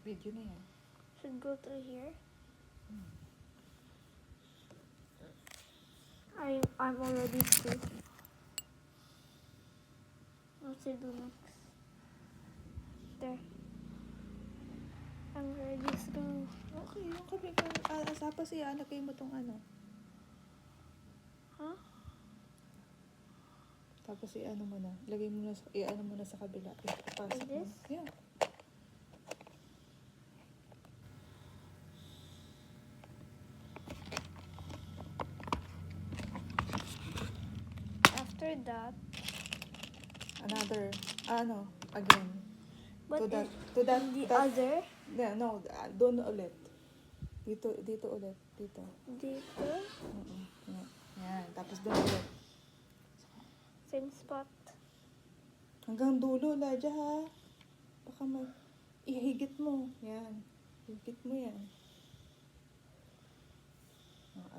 Video na yan. Should go through here. I'm already through. What should I do next? There. I'm already through. Okay, yung kabi tapos ialagay mo tong ano. Huh? Tapos iano mo na. Lagay mo na iano mo na sa kabila. Ipasok Like this? mo. Yeah. After that, Another, again. but to that, the other yeah, no, doon ulit. Dito ulit. Dito. dito, Yeah. Yan. Tapos doon ulit. same spot. Hanggang dulo, Ladya, ha? Baka ihigit mo. Yan. Higit mo yan.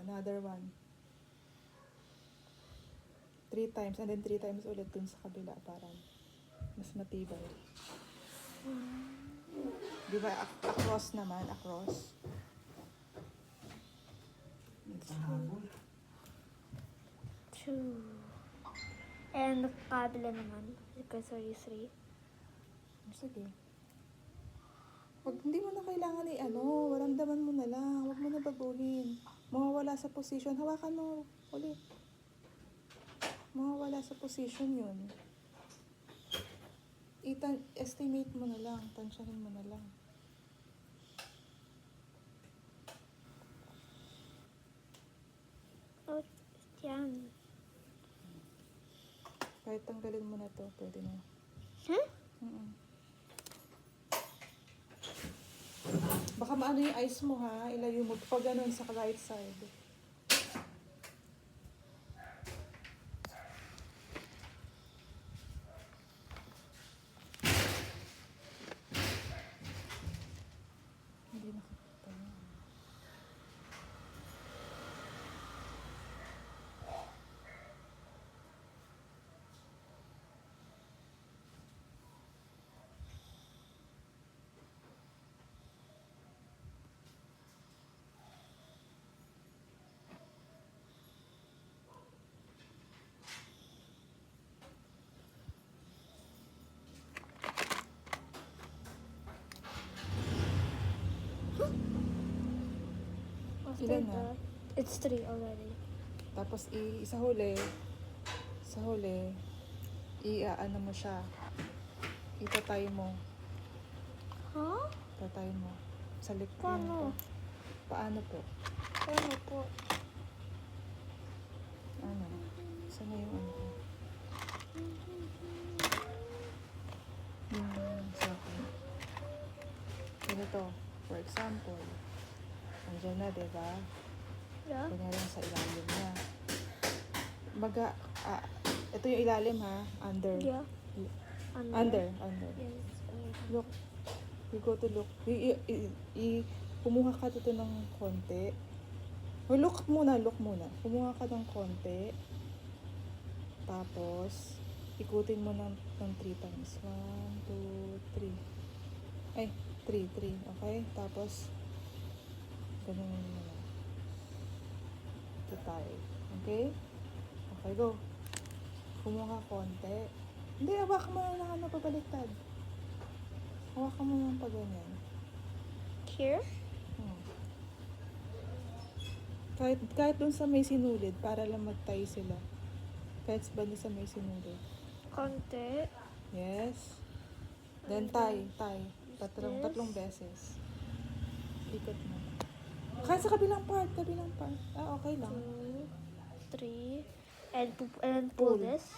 Another one. 3 times. And then 3 times ulit dun sa kabila para mas matibay. Di ba? Across naman. Across. Two. And kabila naman. Because already 3. Sige. Hindi mo na kailangan waramdaman mo na lang. Huwag mo na baguhin. Mawawala sa position. Hawakan mo ulit. Mawawala sa position yun. Estimate mo na lang. Tansyahin mo na lang. Oh, yan. Kahit tanggalin mo na to, pwede na. Huh? Baka maano yung eyes mo, ha? Ilayo mo. Pag ganun sa right side. Hindi nakakita yun. After Ilan na? that, it's 3 already. Tapos sa huli, ano mo siya. Itatay mo. Huh? Tatay mo. Sa likod. Paano? Paano po? Paano po? Ano? Saan na yung ano? Sa akin. Ganito. For example, andyan na, diba? Yeah? Kunyari sa ilalim niya. Ito yung ilalim, ha? Under. Yeah. Under. Yes. Look. You go to look. Kumuha ka dito ng konti. Look muna. Kumuha ka ng konti. Tapos, ikutin mo ng 3 times. 1, 2, 3. Ay, 3. Okay? Tapos, ganun mo na. Ito tayo. Okay? Okay, go. Kumuha ka konti. Hindi, hawakan mo na pabaliktad. Hawakan mo lang pa ganyan. Here? Kahit dun sa may sinulid, para lang mag-tie sila. Kahit banda sa may sinulid. Konti. Yes. Then tie. Tatlong beses. Ikot mo. Kahit sa kabilang part. Okay lang. 2, 3, and pull this.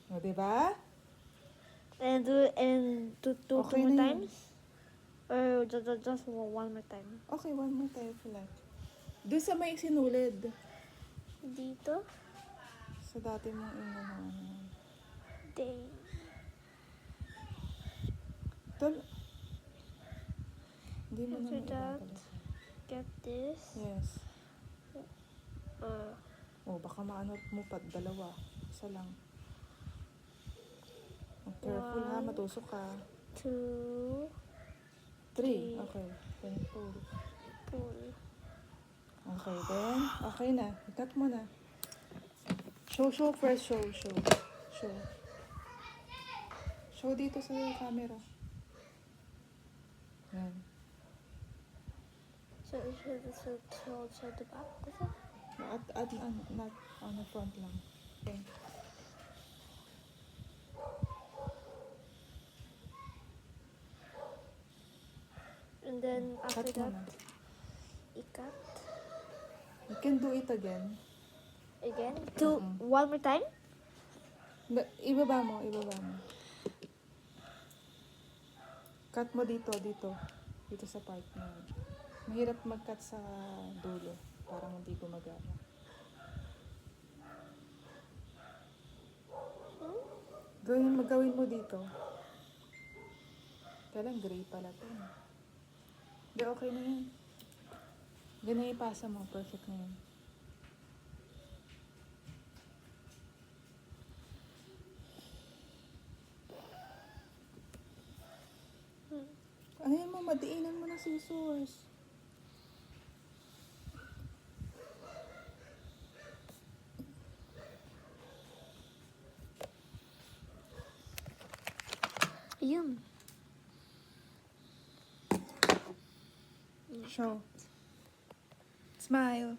O, diba? And do two Okay more na yun. times? Or just one more time? Okay, one more time ulit. Doon sa may sinulid. Dito? Sa dati mong inuhan. Dang. Hindi mo na After that, maibabalik. get this. Yes. Uh, Baka maano mo pa, 2. Isa lang. Careful Careful ha, matusok ka. 2, 3. Okay. Then pull. pull. Okay, then. Okay na. Ikat mo na. Show first. Show. Show dito sa camera. Yan. So the back also? Not on the front lang. Okay. And then after Cut mo that, na. ikat. You can do it again. Again. Do Mhm. one more time. Ibaba mo. Cut mo dito. Dito sa part na yun. Mahirap mag-cut sa dulo. Parang hindi gumagana. Magawin mo dito. Kailang gray pala to. Hindi, okay na yan. Ganyan ipasa mo. Perfect na yan. Ano yan mo? Madiinan mo ng scissors. Ayun. Show. Smile.